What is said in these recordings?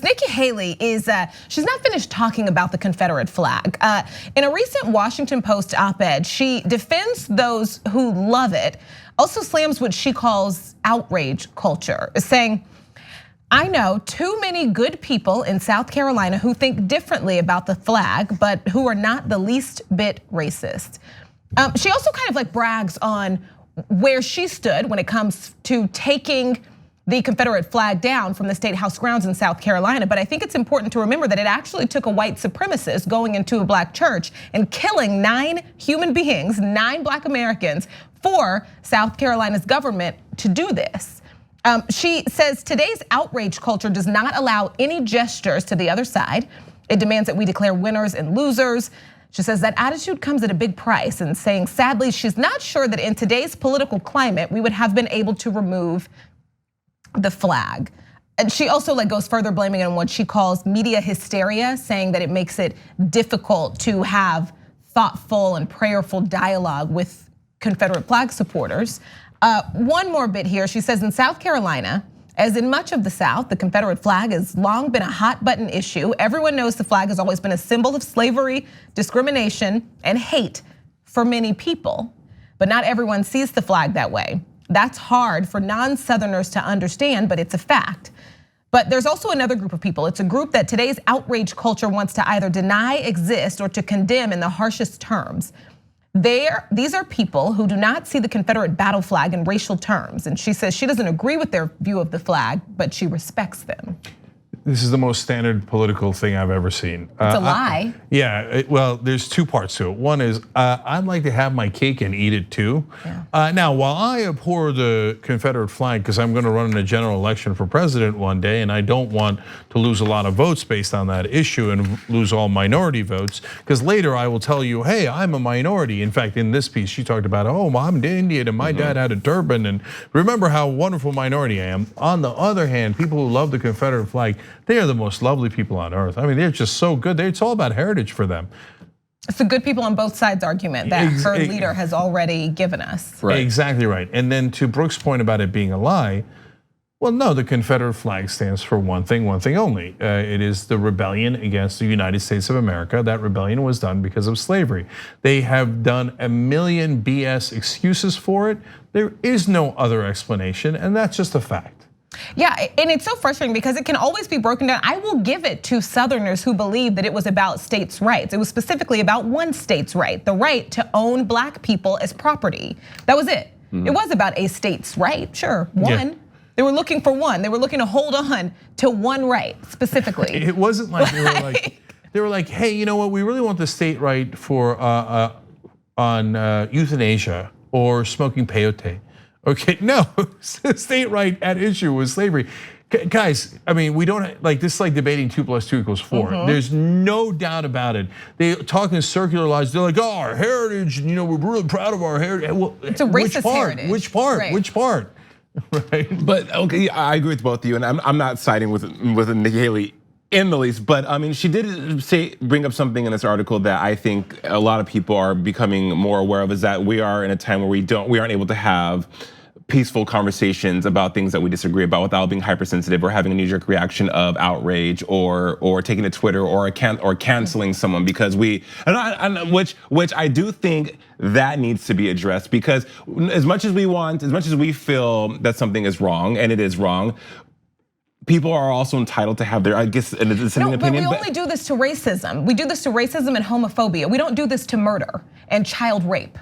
Nikki Haley is, she's not finished talking about the Confederate flag. In a recent Washington Post op-ed, she defends those who love it, also slams what she calls outrage culture, saying, I know too many good people in South Carolina who think differently about the flag, but who are not the least bit racist. She also kind of like brags on where she stood when it comes to taking the Confederate flag down from the statehouse grounds in South Carolina. But I think it's important to remember that it actually took a white supremacist going into a black church and killing 9 human beings, 9 black Americans, for South Carolina's government to do this. She says today's outrage culture does not allow any gestures to the other side. It demands that we declare winners and losers. She says that attitude comes at a big price, and saying sadly she's not sure that in today's political climate we would have been able to remove the flag. And she also goes further, blaming it on what she calls media hysteria, saying that it makes it difficult to have thoughtful and prayerful dialogue with Confederate flag supporters. One more bit here. She says in South Carolina, as in much of the South, the Confederate flag has long been a hot button issue. Everyone knows the flag has always been a symbol of slavery, discrimination, and hate for many people. But not everyone sees the flag that way. That's hard for non-Southerners to understand, but it's a fact. But there's also another group of people. It's a group that today's outrage culture wants to either deny exist or to condemn in the harshest terms. These are people who do not see the Confederate battle flag in racial terms. And she says she doesn't agree with their view of the flag, but she respects them. This is the most standard political thing I've ever seen. It's a lie. Yeah, well, there's 2 parts to it. One is I'd like to have my cake and eat it too. Yeah. Now, while I abhor the Confederate flag because I'm going to run in a general election for president one day, and I don't want to lose a lot of votes based on that issue and lose all minority votes, because later I will tell you, hey, I'm a minority. In fact, in this piece, she talked about, oh, I'm Indian and my dad had a turban, and remember how wonderful minority I am. On the other hand, people who love the Confederate flag, they are the most lovely people on earth. I mean, they're just so good. It's all about heritage for them. It's the good people on both sides argument that her leader has already given us. Right. Exactly right. And then to Brooke's point about it being a lie, well, no, the Confederate flag stands for one thing only. It is the rebellion against the United States of America. That rebellion was done because of slavery. They have done a million BS excuses for it. There is no other explanation, and that's just a fact. Yeah, and it's so frustrating because it can always be broken down. I will give it to Southerners who believe that it was about states' rights. It was specifically about one state's right, the right to own black people as property. That was it. It was about a state's right, sure, one. Yeah. They were looking for one. They were looking to hold on to one right specifically. It wasn't like they were like, hey, you know what? We really want the state right for on euthanasia or smoking peyote. Okay, no, state right at issue was slavery. Guys, I mean, we don't this is like debating 2 + 2 = 4. There's no doubt about it. They talk in circular lies. They're like, oh, our heritage, and we're really proud of our heritage. Well, it's a racist heritage. Which part? Right. Which part? Right. But okay, I agree with both of you, and I'm not siding with Nikki Haley in the least. But I mean, she did bring up something in this article that I think a lot of people are becoming more aware of, is that we are in a time where we aren't able to have peaceful conversations about things that we disagree about without being hypersensitive or having a knee-jerk reaction of outrage or taking to Twitter or canceling someone because which I do think that needs to be addressed, because as much as we feel that something is wrong, and it is wrong, people are also entitled to have their, I guess, an opinion. But we only do this to racism. We do this to racism and homophobia. We don't do this to murder and child rape.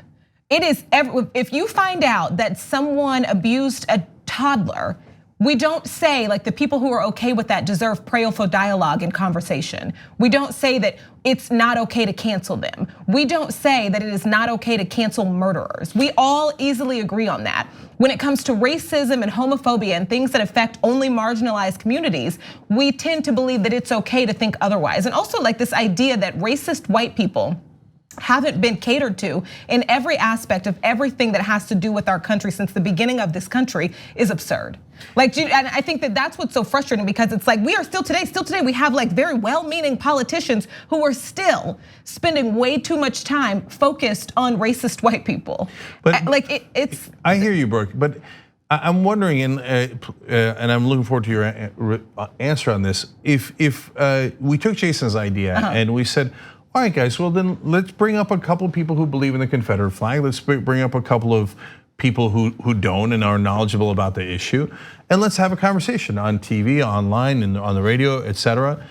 It is, if you find out that someone abused a toddler, we don't say the people who are okay with that deserve prayerful dialogue and conversation. We don't say that it's not okay to cancel them. We don't say that it is not okay to cancel murderers. We all easily agree on that. When it comes to racism and homophobia and things that affect only marginalized communities, we tend to believe that it's okay to think otherwise. And also this idea that racist white people haven't been catered to in every aspect of everything that has to do with our country since the beginning of this country is absurd. And I think that that's what's so frustrating, because it's we are still today we have very well-meaning politicians who are still spending way too much time focused on racist white people. But it's. I hear you, Brooke, but I'm wondering, and I'm looking forward to your answer on this. If we took Jason's idea and we said, all right, guys, well then let's bring up a couple of people who believe in the Confederate flag. Let's bring up a couple of people who don't and are knowledgeable about the issue, and let's have a conversation on TV, online, and on the radio, etc.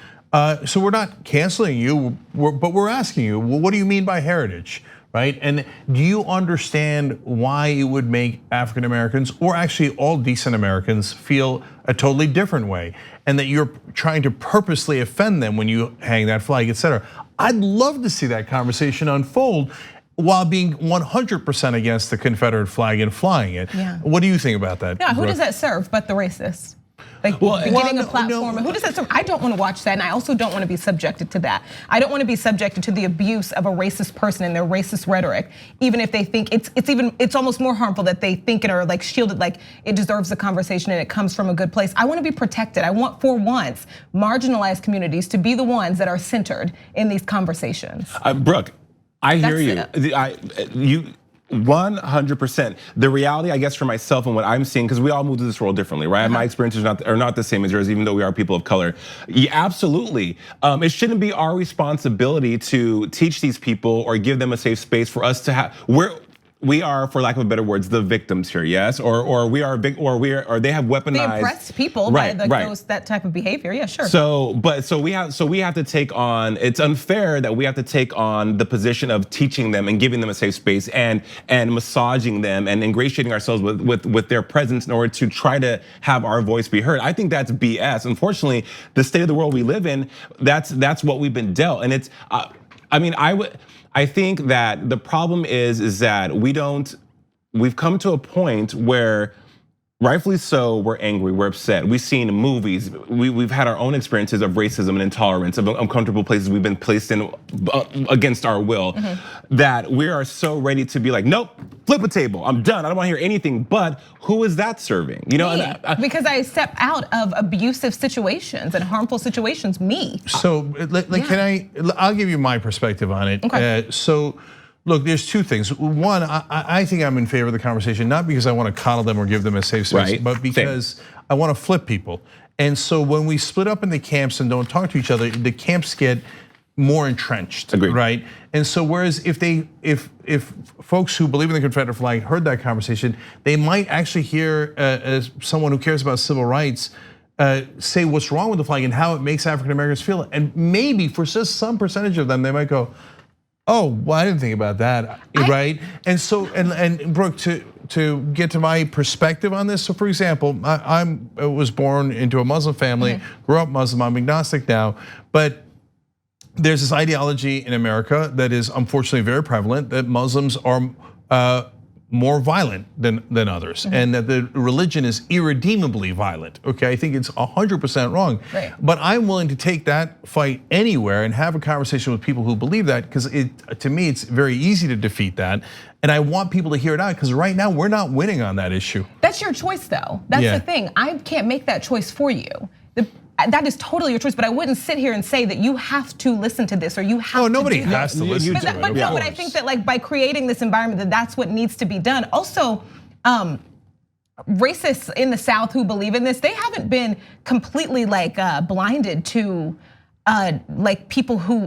So we're not canceling you, but we're asking you, well, what do you mean by heritage? Right? And do you understand why it would make African Americans, or actually all decent Americans, feel a totally different way? And that you're trying to purposely offend them when you hang that flag, etc. I'd love to see that conversation unfold while being 100% against the Confederate flag and flying it. Yeah. What do you think about that? Yeah, who does that serve but the racists? Like getting a platform, who does that serve? I don't want to watch that, and I also don't want to be subjected to that. I don't want to be subjected to the abuse of a racist person and their racist rhetoric, even if they think it's almost more harmful that they think it or like shielded, like it deserves the conversation and it comes from a good place. I want to be protected. I want, for once, marginalized communities to be the ones that are centered in these conversations. Brooke, I hear you. 100%. The reality, I guess, for myself and what I'm seeing, because we all move to this world differently, right? My experiences are not the same as yours, even though we are people of color. Yeah, absolutely. It shouldn't be our responsibility to teach these people or give them a safe space for us to have. We are, for lack of better words, the victims here, yes, or we are big, or they have weaponized. They oppressed people by that type of behavior. Yeah, sure. So we have to take on. It's unfair that we have to take on the position of teaching them and giving them a safe space and massaging them and ingratiating ourselves with their presence in order to try to have our voice be heard. I think that's BS. Unfortunately, the state of the world we live in, that's what we've been dealt, and it's. I think that the problem is that we've come to a point where, rightfully so, we're angry, we're upset. We've seen movies, we've had our own experiences of racism and intolerance, of uncomfortable places we've been placed in against our will, that we are so ready to be like, nope, flip a table, I'm done, I don't wanna hear anything, but who is that serving? You know, because I step out of abusive situations and harmful situations, me. So, I'll give you my perspective on it. Okay. So, look, there's two things. One, I think I'm in favor of the conversation, not because I want to coddle them or give them a safe space, but because I want to flip people. And so when we split up into camps and don't talk to each other, the camps get more entrenched, right? And so whereas if folks who believe in the Confederate flag heard that conversation, they might actually hear as someone who cares about civil rights say what's wrong with the flag and how it makes African Americans feel. And maybe for just some percentage of them, they might go, oh, well, I didn't think about that, right? And so, and Brooke, to get to my perspective on this. So, for example, I was born into a Muslim family, grew up Muslim. I'm agnostic now, but there's this ideology in America that is unfortunately very prevalent that Muslims are more violent than others, and that the religion is irredeemably violent. Okay, I think it's 100% wrong. Right. But I'm willing to take that fight anywhere and have a conversation with people who believe that, because to me it's very easy to defeat that, and I want people to hear it out, because right now we're not winning on that issue. That's your choice, though. That's the thing. I can't make that choice for you. That is totally your choice, but I wouldn't sit here and say that you have to listen to this or you have to. Oh, nobody do has to listen to it. But no, but I think that like by creating this environment, that's what needs to be done. Also, racists in the South who believe in this, they haven't been completely like blinded to like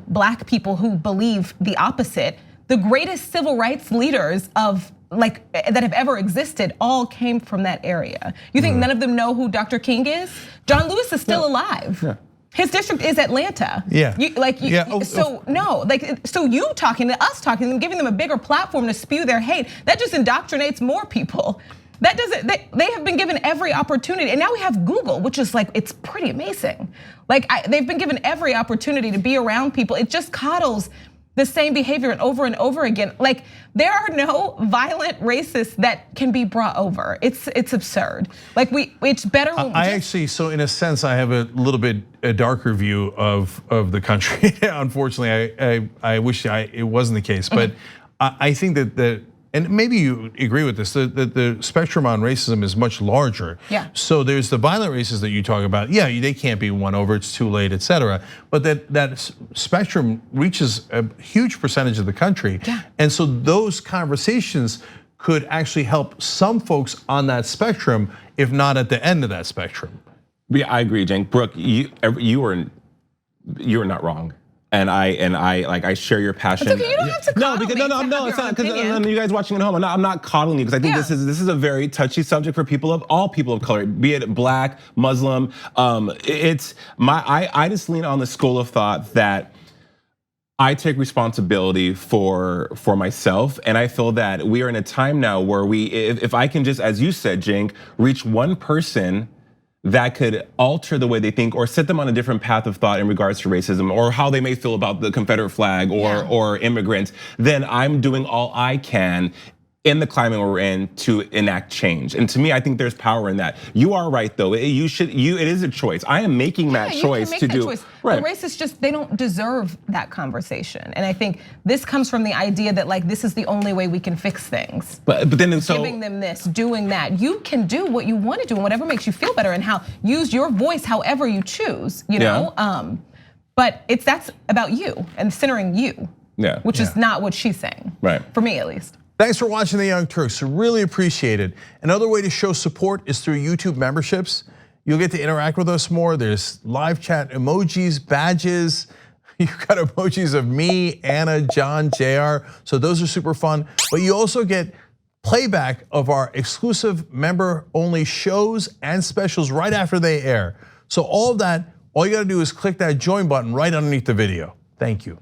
black people who believe the opposite. The greatest civil rights leaders that have ever existed all came from that area. You think none of them know who Dr. King is? John Lewis is still alive. Yeah. His district is Atlanta. Yeah. So you talking to us, talking to them, giving them a bigger platform to spew their hate, that just indoctrinates more people. That doesn't, they have been given every opportunity, and now we have Google, which is like, it's pretty amazing. Like they've been given every opportunity to be around people. It just coddles the same behavior and over again. Like there are no violent racists that can be brought over. It's absurd. Like it's better. So in a sense, I have a little bit a darker view of the country. Unfortunately, I wish it wasn't the case, but I think that and maybe you agree with this, that the spectrum on racism is much larger. Yeah. So there's the violent racists that you talk about. Yeah, they can't be won over, it's too late, etc. But that spectrum reaches a huge percentage of the country. Yeah. And so those conversations could actually help some folks on that spectrum, if not at the end of that spectrum. Yeah, I agree, Cenk. Brooke, you are not wrong. And I share your passion. It's okay, you don't have to coddle me to have it's your not own because opinion. you guys watching at home. I'm not coddling you because I think this is a very touchy subject for all people of color, be it black, Muslim. I just lean on the school of thought that I take responsibility for myself, and I feel that we are in a time now where if I can just, as you said, Cenk, reach one person that could alter the way they think or set them on a different path of thought in regards to racism or how they may feel about the Confederate flag or immigrants, then I'm doing all I can in the climate we're in to enact change. And to me, I think there's power in that. You are right though, it is a choice. I am making that choice to do. Right. The racists just, they don't deserve that conversation. And I think this comes from the idea that like, this is the only way we can fix things. But then so giving them this, doing that. You can do what you want to do and whatever makes you feel better and use your voice however you choose, you know? But that's about you and centering you. Which is not what she's saying. Right. For me at least. Thanks for watching The Young Turks, really appreciate it. Another way to show support is through YouTube memberships. You'll get to interact with us more. There's live chat emojis, badges. You've got emojis of me, Anna, John, JR. So those are super fun. But you also get playback of our exclusive member-only shows and specials right after they air. So all of that, all you gotta do is click that join button right underneath the video. Thank you.